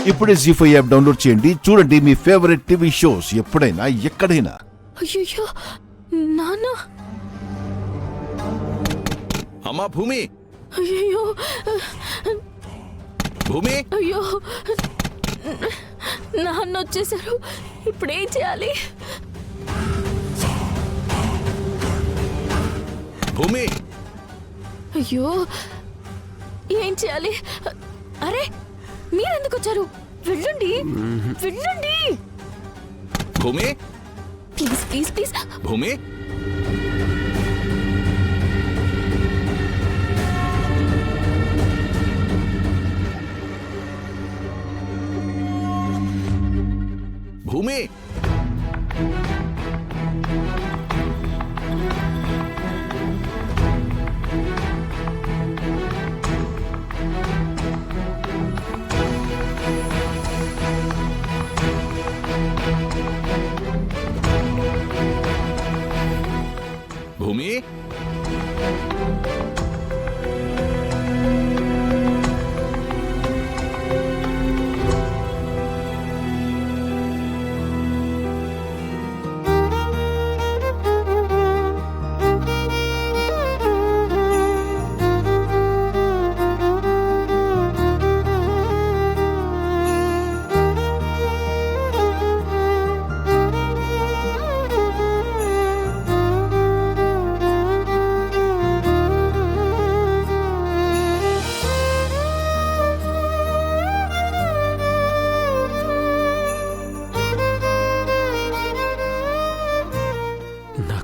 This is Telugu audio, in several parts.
ఇప్పుడే జీ5 యాప్ డౌన్లోడ్ చేయండి. చూడండి మీ ఫేవరెట్ టీవీ షోస్ ఎప్పుడైనా ఎక్కడైనా. అయ్యో నాన్న. అమ్మా భూమి, అయ్యో భూమి, అయ్యో నాన్న వచ్చేసారు. ఇప్పుడేం చేయాలి? భూమి, అయ్యో ఏం చేయాలి? అరే మీరెందుకు వచ్చారు? వెళ్ళండి వెళ్ళండి భూమి, ప్లీజ్ ప్లీజ్ ప్లీజ్. భూమి. భూమి, భూమి,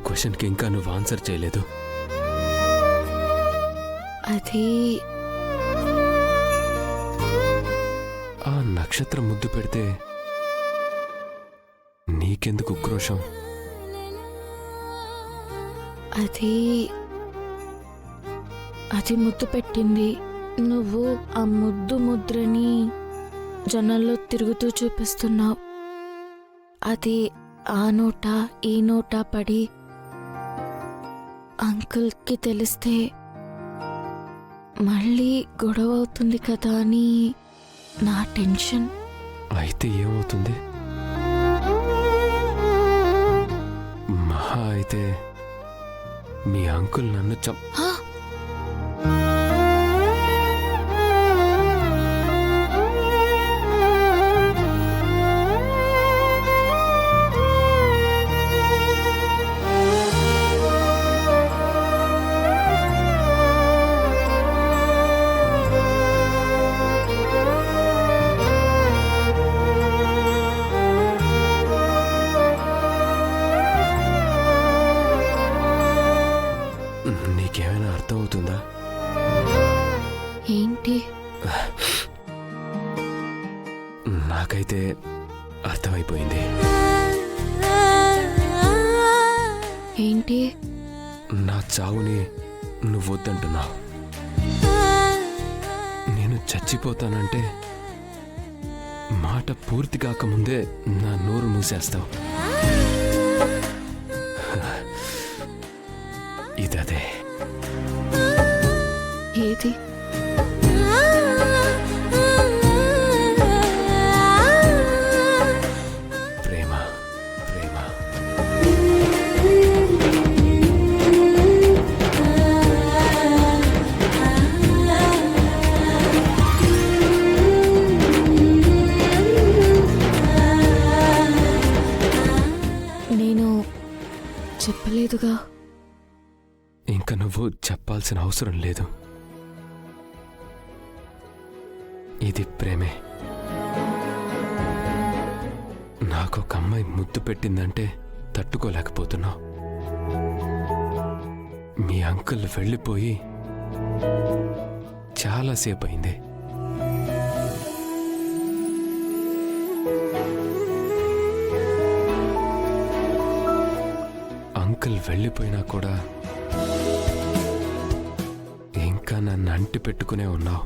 క్వశ్చన్కి ఇంకా నువ్వు ఆన్సర్ చేయలేదు. అది ఆ నక్షత్రం ముద్దు పెడితే నీకెందుకు ఉక్రోషం? అది అది ముద్దు పెట్టింది. నువ్వు ఆ ముద్దు ముద్రని జనాల్లో తిరుగుతూ చూపిస్తున్నావు. అది ఆ నోట ఈ నోట పడి అంకుల్కి తెలిస్తే మళ్ళీ గొడవ అవుతుంది కదా అని నా టెన్షన్. అయితే ఏమవుతుంది? మహా అయితే మీ అంకుల్ నన్ను నీకేమైనా అర్థం అవుతుందా? ఏంటి? నాకైతే అర్థమైపోయింది. ఏంటి? నా చావుని నువ్వు వద్దంటున్నావు. నేను చచ్చిపోతానంటే మాట పూర్తి కాకముందే నా నోరు మూసేస్తావు. ఇదదే. ఏది? ప్రేమ. ప్రేమ. నేను చెప్పలేదుగా. ఇంకా నువ్వు చెప్పాల్సిన అవసరం లేదు. ఇది ప్రేమే. నాకొక అమ్మాయి ముద్దు పెట్టిందంటే తట్టుకోలేకపోతున్నావు. మీ అంకుల్ వెళ్ళిపోయి చాలాసేపు అయింది. అంకుల్ వెళ్ళిపోయినా కూడా ఇంకా నన్ను అంటి పెట్టుకునే ఉన్నావు.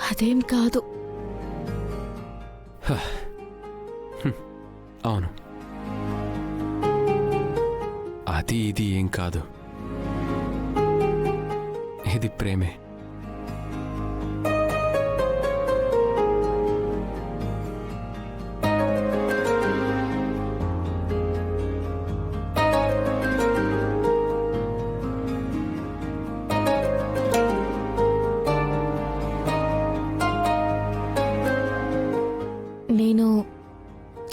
అదేం కాదు. అవును, అది ఇది ఏం కాదు, ఇది ప్రేమే. నేను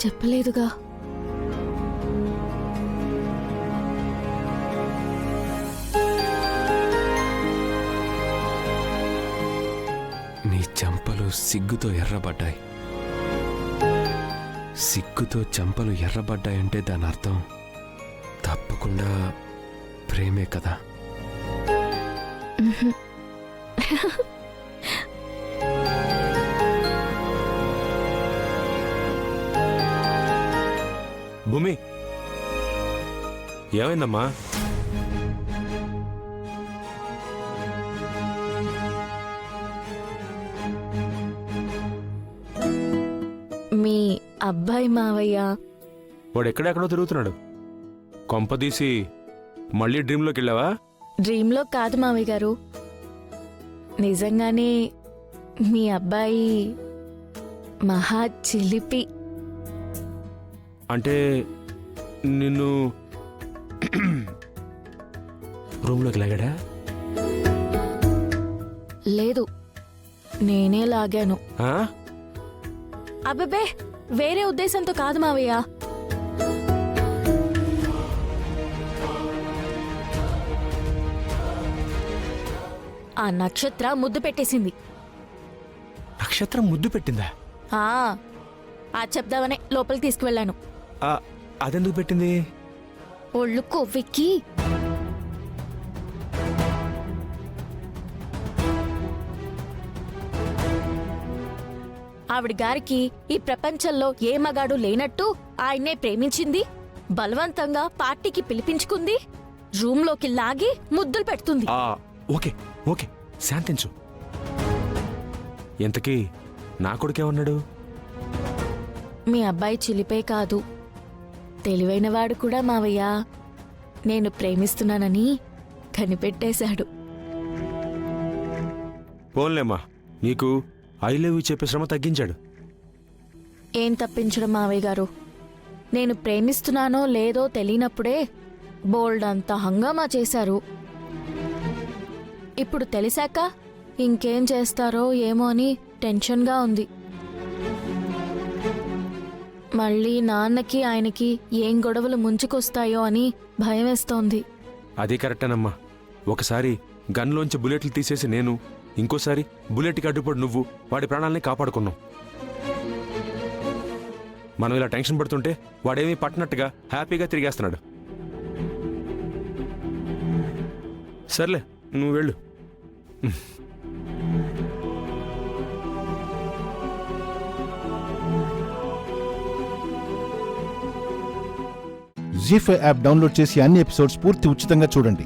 చెప్పలేదుగా. నీ చెంపలు సిగ్గుతో ఎర్రబడ్డాయి. సిగ్గుతో చెంపలు ఎర్రబడ్డాయంటే దాని అర్థం తప్పకుండా ప్రేమే కదా. భూమి, ఏమైందమ్మా? మీ అబ్బాయి మావయ్య వాడు ఎక్కడెక్కడో తిరుగుతున్నాడు. కొంపదీసి మళ్ళీ డ్రీమ్లోకి వెళ్ళావా? డ్రీమ్లో కాదు మావయ్య గారు, నిజంగానే మీ అబ్బాయి మహా చిలిపి. అంటే నిన్ను రూమ్లోకి లాగాడా? లేదు, నేనే లాగాను. ఆ? అబ్బబ్బే, వేరే ఉద్దేశంతో కాదు మావయ్య. ఆ నక్షత్ర ముద్దు పెట్టేసింది. నక్షత్రం ముద్దు పెట్టిందా? ఆ చెప్దామనే లోపలికి తీసుకువెళ్ళాను. ఆ, అదెందుకు పెట్టింది? ఒళ్ళు కొవ్వెక్కి. ఆవిడ గారికి ఈ ప్రపంచంలో ఏ మగాడు లేనట్టు ఆయన్నే ప్రేమించింది, బలవంతంగా పార్టీకి పిలిపించుకుంది, రూంలోకి లాగి ముద్దులు పెడుతుంది. ఓకే ఓకే, శాంతించు. ఎంతకీ నా కొడుకేమన్నాడు? మీ అబ్బాయి చిలిపే కాదు, తెలివైనవాడు కూడా మావయ్య. నేను ప్రేమిస్తున్నానని కనిపెట్టేశాడు. పోన్లేమ్మా, నీకు ఐ లవ్ యూ చెప్పే శ్రమ తగ్గించాడు. ఏం తప్పించడం మావయ్య గారు, నేను ప్రేమిస్తున్నానో లేదో తెలియనప్పుడే బోల్డ్ అంత హంగామా చేశారు. ఇప్పుడు తెలిసాక ఇంకేం చేస్తారో ఏమో అని టెన్షన్గా ఉంది. మళ్ళీ నాన్నకి ఆయనకి ఏం గొడవలు ముంచుకొస్తాయో అని భయమేస్తోంది. అది కరెక్టేనమ్మా. ఒకసారి గన్లోంచి బుల్లెట్లు తీసేసి నేను, ఇంకోసారి బుల్లెట్కి అడ్డుపడి నువ్వు వాడి ప్రాణాలని కాపాడుకున్నాం. మనం ఇలా టెన్షన్ పడుతుంటే వాడేమీ పట్టినట్టుగా హ్యాపీగా తిరిగేస్తున్నాడు. సర్లే, నువ్వు వెళ్ళు. జీ5 యాప్ డౌన్లోడ్ చేసి అన్ని ఎపిసోడ్స్ పూర్తి ఉచితంగా చూడండి.